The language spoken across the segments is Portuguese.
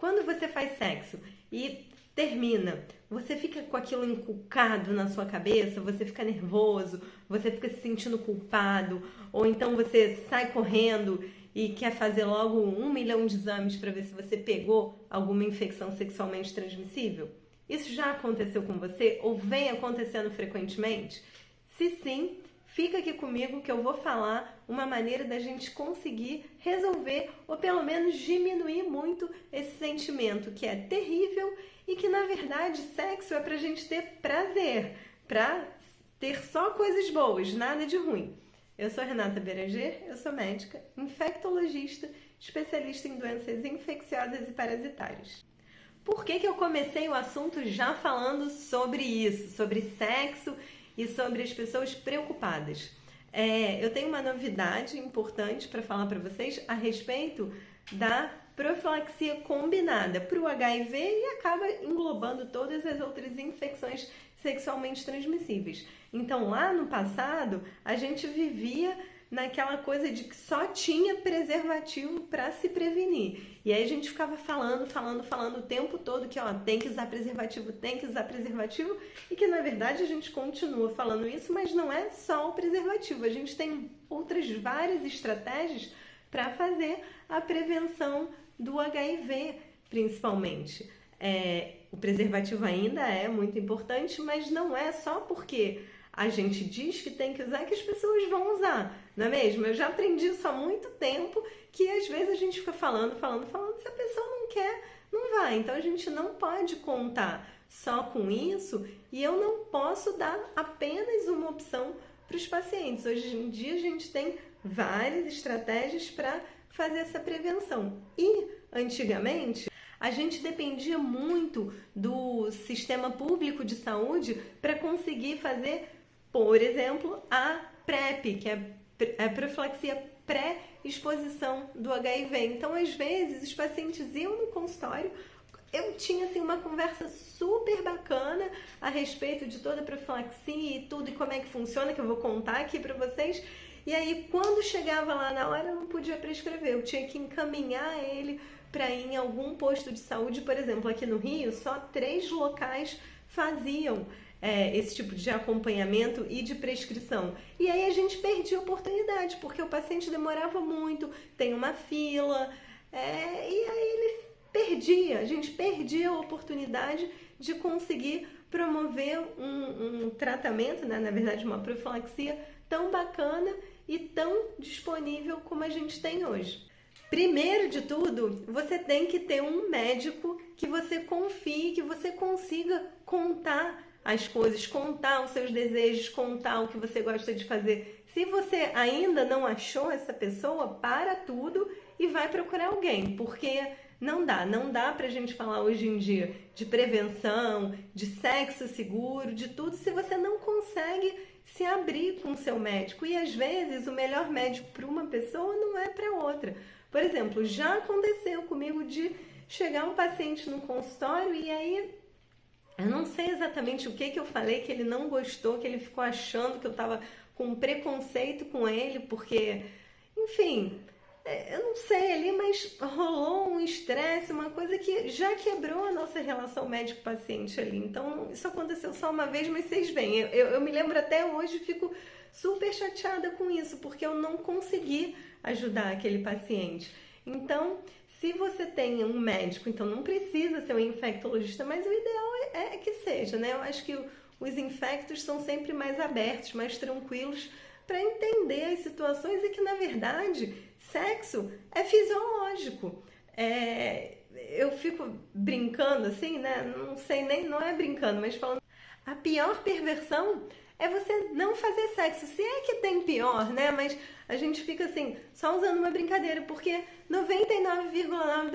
Quando você faz sexo e termina, você fica com aquilo encucado na sua cabeça, você fica nervoso, você fica se sentindo culpado, ou então você sai correndo e quer fazer logo 1 milhão de exames para ver se você pegou alguma infecção sexualmente transmissível? Isso já aconteceu com você ou vem acontecendo frequentemente? Se sim, fica aqui comigo que eu vou falar uma maneira da gente conseguir resolver ou pelo menos diminuir muito esse sentimento que é terrível e que na verdade sexo é pra gente ter prazer, pra ter só coisas boas, nada de ruim. Eu sou Renata Beranger, eu sou médica, infectologista, especialista em doenças infecciosas e parasitárias. Por que eu comecei o assunto já falando sobre isso, sobre sexo e sobre as pessoas preocupadas? Eu tenho uma novidade importante para falar para vocês a respeito da profilaxia combinada para o HIV e acaba englobando todas as outras infecções sexualmente transmissíveis. Então, lá no passado, a gente vivia naquela coisa de que só tinha preservativo para se prevenir. E aí a gente ficava falando o tempo todo que tem que usar preservativo, e que na verdade a gente continua falando isso, mas não é só o preservativo. A gente tem outras várias estratégias para fazer a prevenção do HIV, principalmente. O preservativo ainda é muito importante, mas não é só porque a gente diz que tem que usar que as pessoas vão usar, não é mesmo? Eu já aprendi isso há muito tempo, que às vezes a gente fica falando, se a pessoa não quer, não vai. Então a gente não pode contar só com isso e eu não posso dar apenas uma opção para os pacientes. Hoje em dia a gente tem várias estratégias para fazer essa prevenção. E antigamente a gente dependia muito do sistema público de saúde para conseguir fazer, por exemplo, a PrEP, que é a profilaxia pré-exposição do HIV. Então, às vezes, os pacientes iam no consultório, eu tinha assim, uma conversa super bacana a respeito de toda a profilaxia e tudo, e como é que funciona, que eu vou contar aqui para vocês. E aí, quando chegava lá na hora, eu não podia prescrever, eu tinha que encaminhar ele para ir em algum posto de saúde. Por exemplo, aqui no Rio, só 3 locais faziam esse tipo de acompanhamento e de prescrição. E aí a gente perdia a oportunidade, porque o paciente demorava muito, tem uma fila, e aí a gente perdia a oportunidade de conseguir promover um tratamento, né? Na verdade uma profilaxia tão bacana e tão disponível como a gente tem hoje. Primeiro de tudo, você tem que ter um médico que você confie, que você consiga contar as coisas, contar os seus desejos, contar o que você gosta de fazer. Se você ainda não achou essa pessoa, para tudo e vai procurar alguém, porque não dá pra gente falar hoje em dia de prevenção, de sexo seguro, de tudo, se você não consegue se abrir com o seu médico. E às vezes o melhor médico para uma pessoa não é para outra. Por exemplo, já aconteceu comigo de chegar um paciente no consultório e aí eu não sei exatamente o que eu falei, que ele não gostou, que ele ficou achando que eu estava com preconceito com ele, porque, enfim, eu não sei ali, mas rolou um estresse, uma coisa que já quebrou a nossa relação médico-paciente ali. Então, isso aconteceu só uma vez, mas vocês veem, eu me lembro até hoje, fico super chateada com isso, porque eu não consegui ajudar aquele paciente. Então, se você tem um médico, então não precisa ser um infectologista, mas o ideal é que seja, né? Eu acho que os infectos são sempre mais abertos, mais tranquilos para entender as situações e que, na verdade, sexo é fisiológico. Eu fico brincando assim, né? Não sei nem, não é brincando, mas falando, a pior perversão é você não fazer sexo. Se é que tem pior, né? Mas a gente fica assim, só usando uma brincadeira, porque 99,9%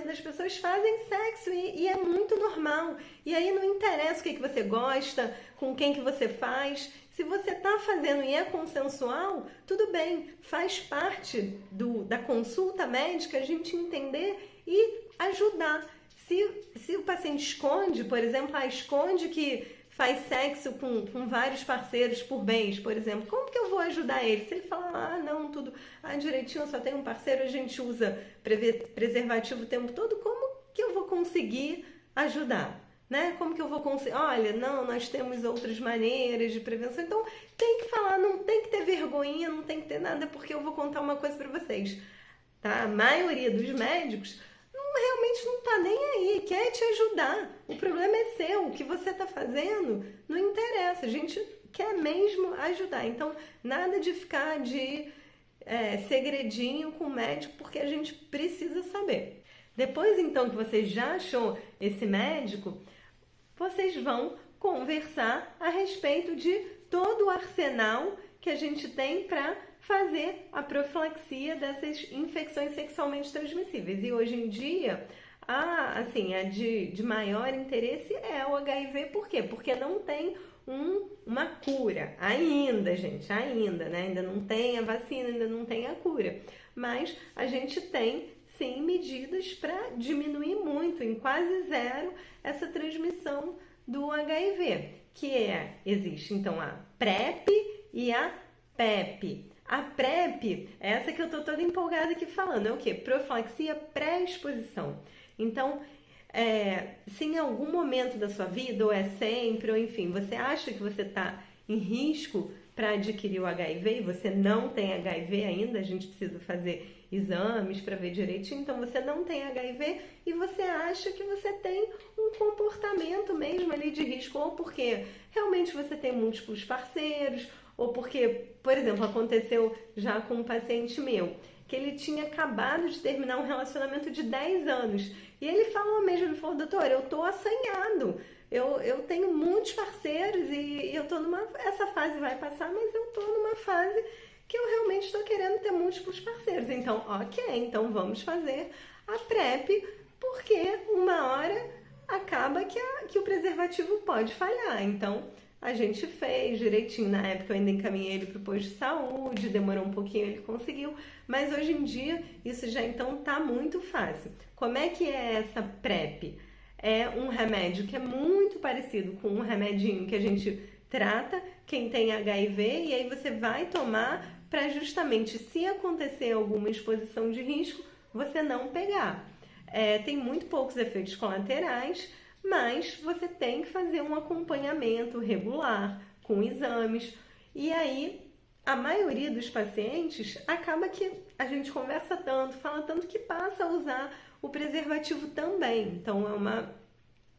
das pessoas fazem sexo e é muito normal. E aí não interessa o que você gosta, com quem que você faz. Se você está fazendo e é consensual, tudo bem, faz parte da consulta médica a gente entender e ajudar. Se o paciente esconde, por exemplo, esconde que faz sexo com vários parceiros por mês, por exemplo, como que eu vou ajudar ele? Se ele falar, não, tudo direitinho, só tem um parceiro, a gente usa preservativo o tempo todo, como que eu vou conseguir ajudar? Né? Como que eu vou conseguir? Olha, não, nós temos outras maneiras de prevenção, então tem que falar, não tem que ter vergonha, não tem que ter nada, porque eu vou contar uma coisa para vocês, tá? A maioria dos médicos realmente não tá nem aí, quer te ajudar, o problema é seu, o que você tá fazendo não interessa, a gente quer mesmo ajudar, então nada de ficar de segredinho com o médico, porque a gente precisa saber. Depois então que você já achou esse médico, vocês vão conversar a respeito de todo o arsenal que a gente tem para fazer a profilaxia dessas infecções sexualmente transmissíveis. E hoje em dia, a de maior interesse é o HIV. Por quê? Porque não tem uma cura. Ainda, gente, ainda, né? Ainda não tem a vacina, ainda não tem a cura. Mas a gente tem sim medidas para diminuir muito, em quase zero, essa transmissão do HIV, existe então a PrEP e a PEP. A PrEP, essa que eu tô toda empolgada aqui falando, é o quê? Profilaxia pré-exposição. Então, se em algum momento da sua vida, ou sempre, ou enfim, você acha que você está em risco para adquirir o HIV e você não tem HIV ainda, a gente precisa fazer exames para ver direitinho, então você não tem HIV e você acha que você tem um comportamento mesmo ali de risco, ou porque realmente você tem múltiplos parceiros, ou porque, por exemplo, aconteceu já com um paciente meu, que ele tinha acabado de terminar um relacionamento de 10 anos, e ele falou mesmo, ele falou, doutor, eu tô assanhado, eu tenho muitos parceiros e eu tô essa fase vai passar, mas eu tô numa fase que eu realmente estou querendo ter múltiplos parceiros. Então, ok, então vamos fazer a PrEP, porque uma hora acaba que o preservativo pode falhar. Então, a gente fez direitinho. Na época eu ainda encaminhei ele para o posto de saúde, demorou um pouquinho, ele conseguiu. Mas hoje em dia, isso já então tá muito fácil. Como é que é essa PrEP? É um remédio que é muito parecido com um remedinho que a gente trata quem tem HIV, e aí você vai tomar para justamente, se acontecer alguma exposição de risco, você não pegar. Tem muito poucos efeitos colaterais, mas você tem que fazer um acompanhamento regular, com exames. E aí, a maioria dos pacientes, acaba que a gente conversa tanto, fala tanto, que passa a usar o preservativo também. Então, é uma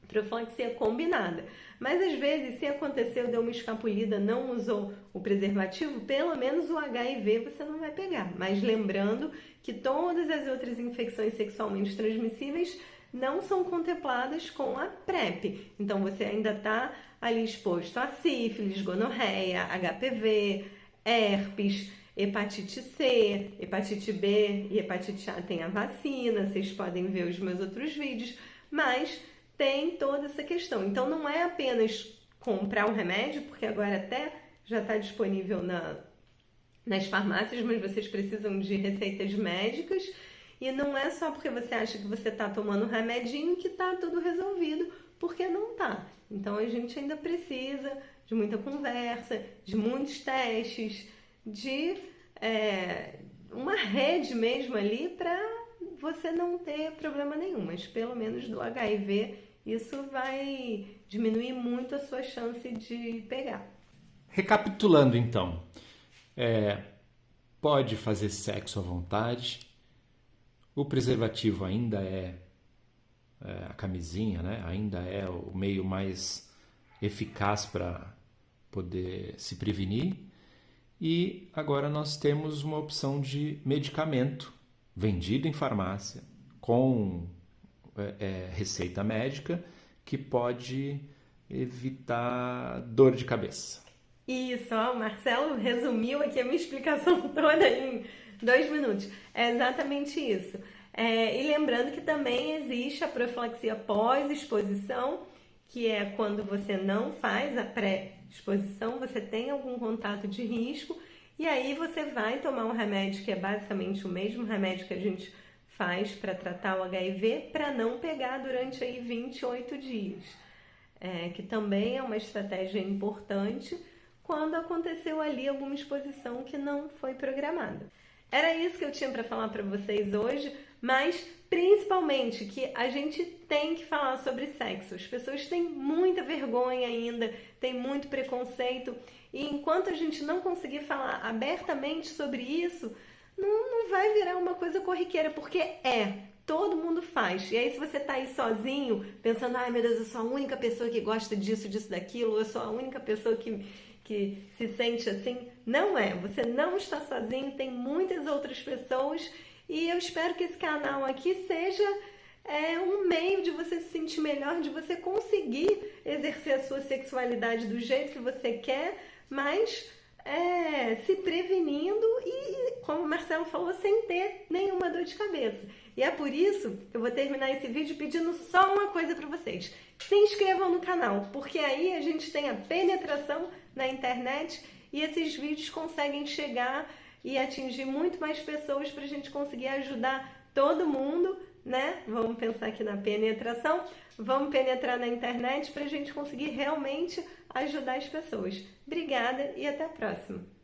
profilaxia combinada. Mas às vezes, se aconteceu, deu uma escapulida, não usou o preservativo, pelo menos o HIV você não vai pegar. Mas lembrando que todas as outras infecções sexualmente transmissíveis não são contempladas com a PrEP. Então você ainda está ali exposto a sífilis, gonorreia, HPV, herpes, hepatite C, hepatite B e hepatite A tem a vacina, vocês podem ver os meus outros vídeos, mas tem toda essa questão. Então não é apenas comprar um remédio, porque agora até já está disponível nas farmácias, mas vocês precisam de receitas médicas, e não é só porque você acha que você está tomando um remedinho que está tudo resolvido, porque não está. Então a gente ainda precisa de muita conversa, de muitos testes, de uma rede mesmo ali para você não ter problema nenhum, mas pelo menos do HIV isso vai diminuir muito a sua chance de pegar. Recapitulando então, pode fazer sexo à vontade, o preservativo ainda a camisinha, né? Ainda é o meio mais eficaz para poder se prevenir, e agora nós temos uma opção de medicamento vendido em farmácia com receita médica que pode evitar dor de cabeça. Isso, o Marcelo resumiu aqui a minha explicação toda em 2 minutos. É exatamente isso. E lembrando que também existe a profilaxia pós-exposição, que é quando você não faz a pré-exposição, você tem algum contato de risco, e aí você vai tomar um remédio que é basicamente o mesmo remédio que a gente faz para tratar o HIV, para não pegar durante aí 28 dias. que também é uma estratégia importante quando aconteceu ali alguma exposição que não foi programada. Era isso que eu tinha para falar para vocês hoje, mas principalmente que a gente tem que falar sobre sexo. As pessoas têm muita vergonha ainda, têm muito preconceito, e enquanto a gente não conseguir falar abertamente sobre isso, não vai virar uma coisa corriqueira, porque todo mundo faz. E aí, se você tá aí sozinho, pensando, ai meu Deus, eu sou a única pessoa que gosta disso, daquilo, eu sou a única pessoa que se sente assim, não é. Você não está sozinho, tem muitas outras pessoas, e eu espero que esse canal aqui seja um meio de você se sentir melhor, de você conseguir exercer a sua sexualidade do jeito que você quer, mas se prevenindo e, como o Marcelo falou, sem ter nenhuma dor de cabeça. E é por isso que eu vou terminar esse vídeo pedindo só uma coisa para vocês. Se inscrevam no canal, porque aí a gente tem a penetração na internet e esses vídeos conseguem chegar e atingir muito mais pessoas para a gente conseguir ajudar todo mundo, né? Vamos pensar aqui na penetração, vamos penetrar na internet para a gente conseguir realmente ajudar as pessoas. Obrigada e até a próxima!